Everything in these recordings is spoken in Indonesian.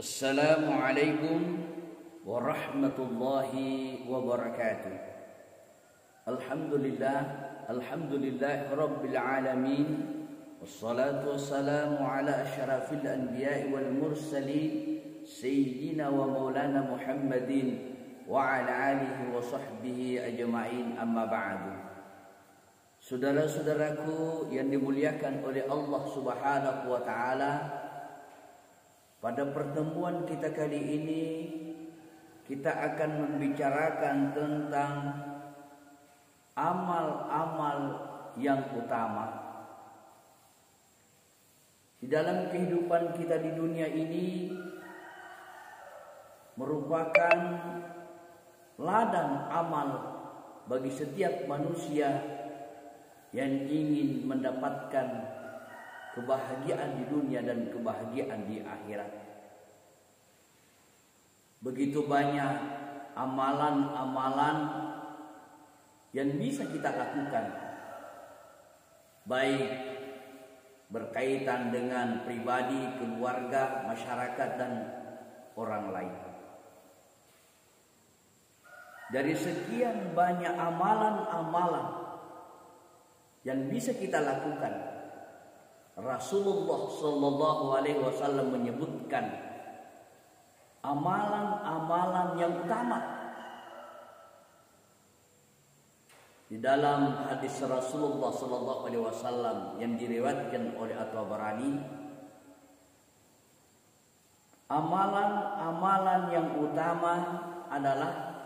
Assalamualaikum warahmatullahi wabarakatuh. Alhamdulillah rabbil alamin. Wassalatu wassalamu ala asyrafil anbiya'i wal mursalin sayyidina wa maulana Muhammadin wa ala alihi wa sahbihi ajma'in, amma ba'du. Saudara-saudaraku yang dimuliakan oleh Allah Subhanahu wa taala, pada pertemuan kita kali ini kita akan membicarakan tentang amal-amal yang utama. Di dalam kehidupan kita di dunia ini merupakan ladang amal bagi setiap manusia yang ingin mendapatkan kebahagiaan di dunia dan kebahagiaan di akhirat. Begitu banyak amalan-amalan yang bisa kita lakukan, baik berkaitan dengan pribadi, keluarga, masyarakat, dan orang lain. Dari sekian banyak amalan-amalan yang bisa kita lakukan, Rasulullah Shallallahu Alaihi Wasallam menyebutkan amalan-amalan yang utama. Di dalam hadis Rasulullah Shallallahu Alaihi Wasallam yang diriwayatkan oleh At-Tabarani, amalan-amalan yang utama adalah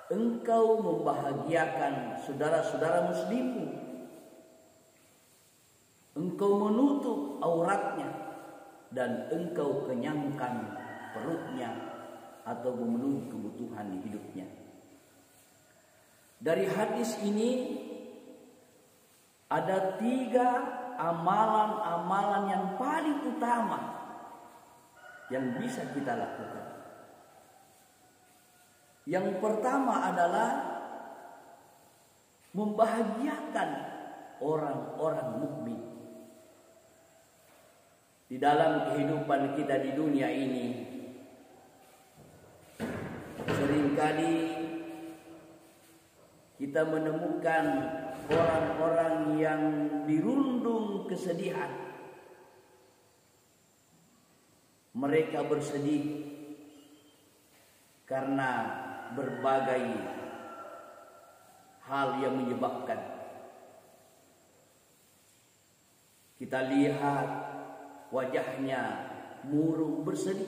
engkau membahagiakan saudara-saudara muslimmu, engkau menutup auratnya, dan engkau kenyangkan perutnya atau memenuhi kebutuhan hidupnya. Dari hadis ini ada 3 amalan-amalan yang paling utama yang bisa kita lakukan. Yang pertama adalah membahagiakan orang-orang mukmin. Di dalam kehidupan kita di dunia ini, seringkali kita menemukan orang-orang yang dirundung kesedihan. Mereka bersedih karena berbagai hal yang menyebabkan. Kita lihat wajahnya murung bersedih.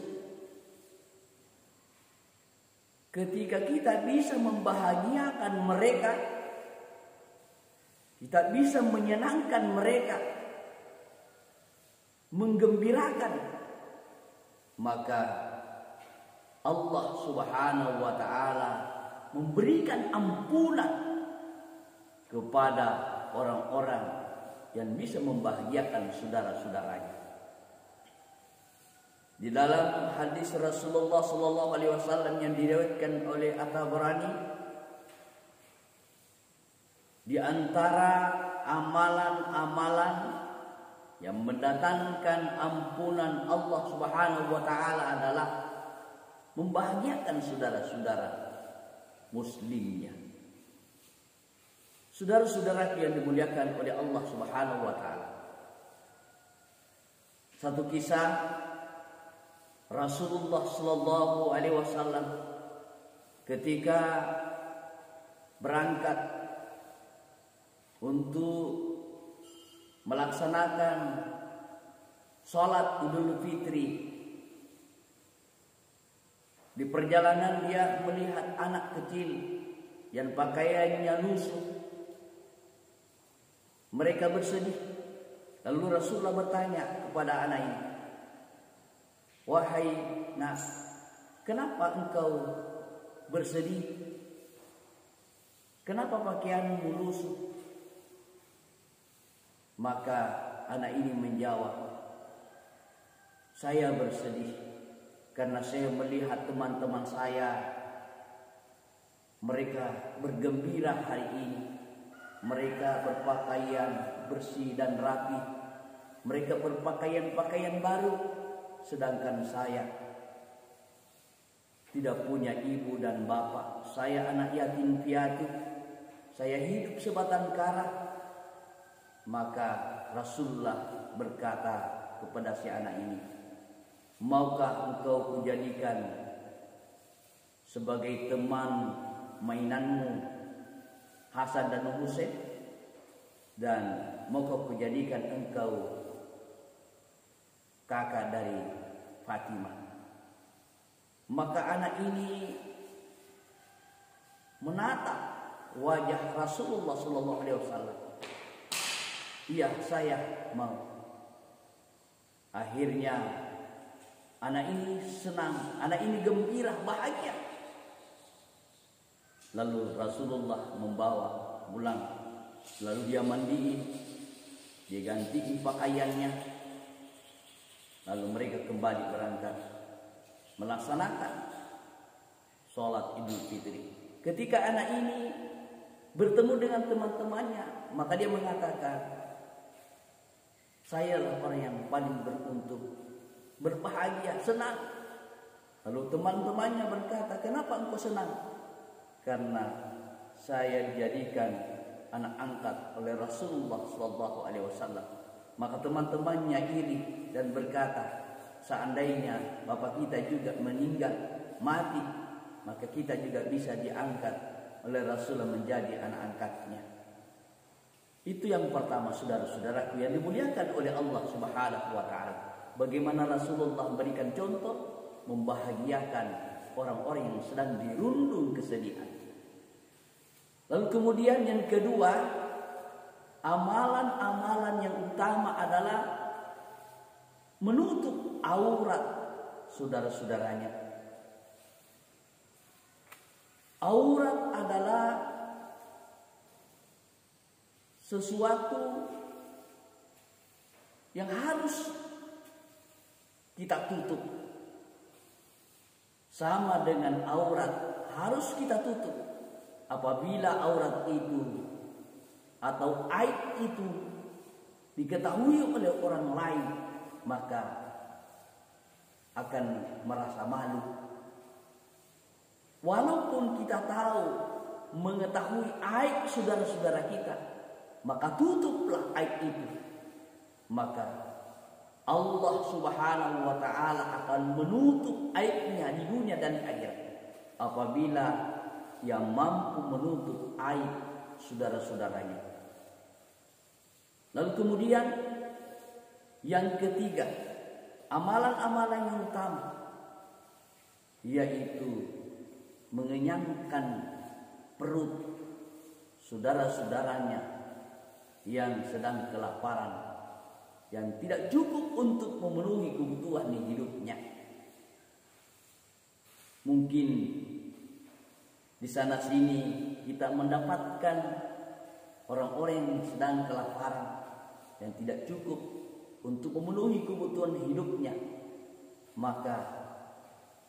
Ketika kita bisa membahagiakan mereka, kita bisa menyenangkan mereka, menggembirakan, maka Allah Subhanahu wa taala memberikan ampunan kepada orang-orang yang bisa membahagiakan saudara-saudaranya. Di dalam hadis Rasulullah Sallallahu Alaihi Wasallam yang diriwayatkan oleh At-Tabarani, di antara amalan-amalan yang mendatangkan ampunan Allah Subhanahu Wa Taala adalah membahagiakan saudara-saudara muslimnya. Saudara-saudara yang dimuliakan oleh Allah Subhanahu Wa Taala. Satu kisah Rasulullah Sallallahu Alaihi Wasallam ketika berangkat untuk melaksanakan sholat Idul Fitri, di perjalanan dia melihat anak kecil yang pakaiannya lusuh. Mereka bersedih. Lalu Rasulullah bertanya kepada anak ini, "Wahai nak, kenapa engkau bersedih? Kenapa pakaianmu lusuh?" Maka anak ini menjawab, "Saya bersedih karena saya melihat teman-teman saya, mereka bergembira hari ini. Mereka berpakaian bersih dan rapi. Mereka berpakaian-pakaian baru. sedangkan saya tidak punya ibu dan bapak. Saya anak yatim piatu. Saya hidup sebatang kara. Maka Rasulullah berkata kepada si anak ini, maukah engkau kujadikan sebagai teman mainanmu Hasan dan Husain, dan maukah kujadikan engkau kakak dari Fatimah? Maka anak ini menatap wajah Rasulullah sallallahu alaihi wasallam. Iya, saya mau. Akhirnya anak ini senang, anak ini gembira, bahagia. Lalu Rasulullah membawa pulang. Lalu dia mandi, dia ganti pakaiannya. Lalu mereka kembali berangkat melaksanakan sholat Idul Fitri. Ketika anak ini bertemu dengan teman-temannya, maka dia mengatakan, sayalah orang yang paling beruntung, berbahagia, senang. Lalu teman-temannya berkata, kenapa engkau senang? Karena saya dijadikan anak angkat oleh Rasulullah SAW. Maka teman-temannya iri dan berkata, seandainya bapak kita juga meninggal, mati, maka kita juga bisa diangkat oleh Rasulullah menjadi anak angkatnya. Itu yang pertama, saudara-saudaraku yang dimuliakan oleh Allah Subhanahu wa taala. Bagaimana Rasulullah memberikan contoh membahagiakan orang-orang yang sedang dirundung kesedihan. Lalu kemudian yang kedua, amalan-amalan yang utama adalah menutup aurat saudara-saudaranya. Aurat adalah sesuatu yang harus kita tutup. Sama dengan aurat harus kita tutup. Apabila aurat itu atau aib itu diketahui oleh orang lain, maka akan merasa malu. Walaupun kita tahu mengetahui aib saudara-saudara kita, maka tutuplah aib itu. Maka Allah Subhanahu wa taala akan menutup aibnya di dunia dan di akhirat. Apabila yang mampu menutup aib saudara-saudaranya. Lalu kemudian yang ketiga, amalan-amalan yang utama, yaitu mengenyangkan perut saudara-saudaranya yang sedang kelaparan, yang tidak cukup untuk memenuhi kebutuhan hidupnya. Mungkin di sana sini kita mendapatkan orang-orang yang sedang kelaparan, yang tidak cukup untuk memenuhi kebutuhan hidupnya. Maka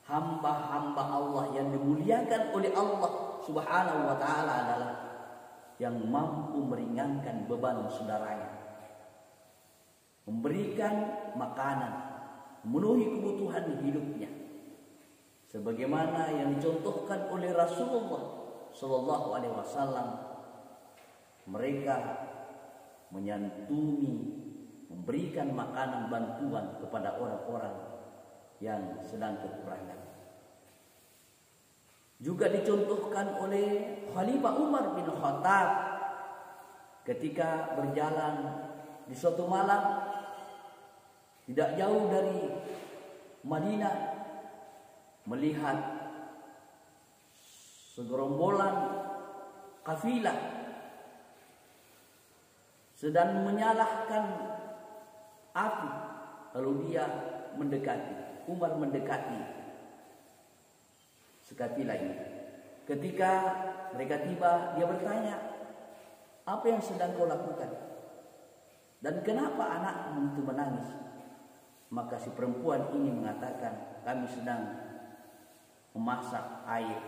hamba-hamba Allah yang dimuliakan oleh Allah Subhanahu wa taala adalah yang mampu meringankan beban saudaranya, memberikan makanan, memenuhi kebutuhan hidupnya, sebagaimana yang dicontohkan oleh Rasulullah sallallahu alaihi wasallam. Mereka menyantuni, memberikan makanan bantuan kepada orang-orang yang sedang kekurangan. Juga dicontohkan oleh Khalifah Umar bin Khattab ketika berjalan di suatu malam tidak jauh dari Madinah, melihat segerombolan kafilah sedang menyalakan api. Lalu dia mendekati, Umar mendekati sekafilah ini. Ketika mereka tiba, dia bertanya, apa yang sedang kau lakukan? Dan kenapa anakmu itu menangis? Maka si perempuan ini mengatakan, kami sedang memasak air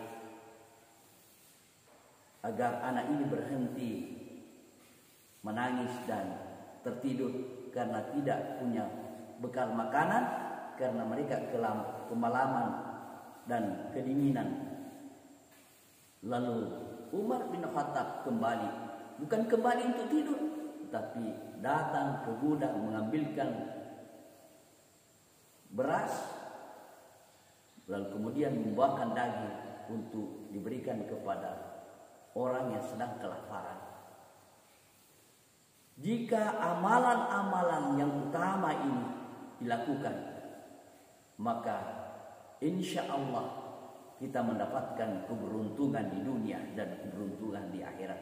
agar anak ini berhenti menangis dan tertidur karena tidak punya bekal makanan, karena mereka kemalaman dan kedinginan. Lalu Umar bin Khattab kembali, bukan kembali untuk tidur, tapi datang ke gudang mengambilkan beras, lalu kemudian membawakan daging untuk diberikan kepada orang yang sedang kelaparan. Jika amalan-amalan yang utama ini dilakukan, maka insya Allah kita mendapatkan keberuntungan di dunia dan keberuntungan di akhirat.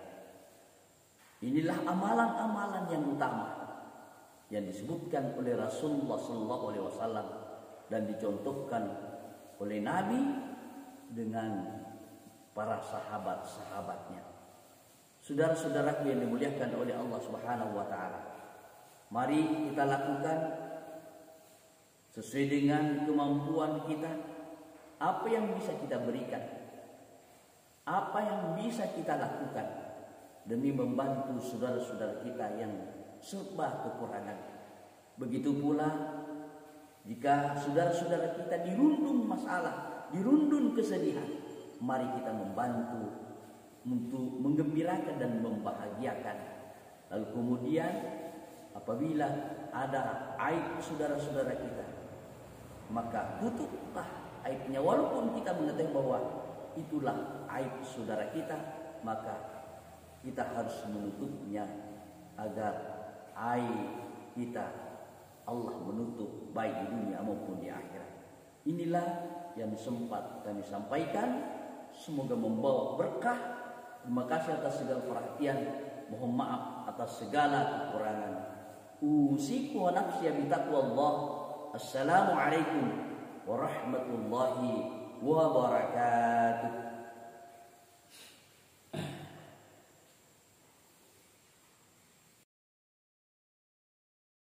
Inilah amalan-amalan yang utama yang disebutkan oleh Rasulullah SAW dan dicontohkan oleh Nabi dengan para sahabat-sahabatnya. Saudara-saudaraku yang dimuliakan oleh Allah Subhanahu wa taala, mari kita lakukan sesuai dengan kemampuan kita. Apa yang bisa kita berikan, apa yang bisa kita lakukan demi membantu saudara-saudara kita yang serba kekurangan. Begitu pula jika saudara-saudara kita dirundung masalah, dirundung kesedihan, mari kita membantu untuk menggembirakan dan membahagiakan. Lalu kemudian apabila ada aib saudara-saudara kita, maka tutuplah aibnya, walaupun kita mengetahui bahwa itulah aib saudara kita, maka kita harus menutupnya agar aib kita Allah menutup baik di dunia maupun di akhirat. Inilah yang sempat kami sampaikan, semoga membawa berkah. Terima kasih atas segala perhatian, mohon maaf atas segala kekurangan. Usiku wa nafsi bi taqwallah. Assalamualaikum warahmatullahi wabarakatuh.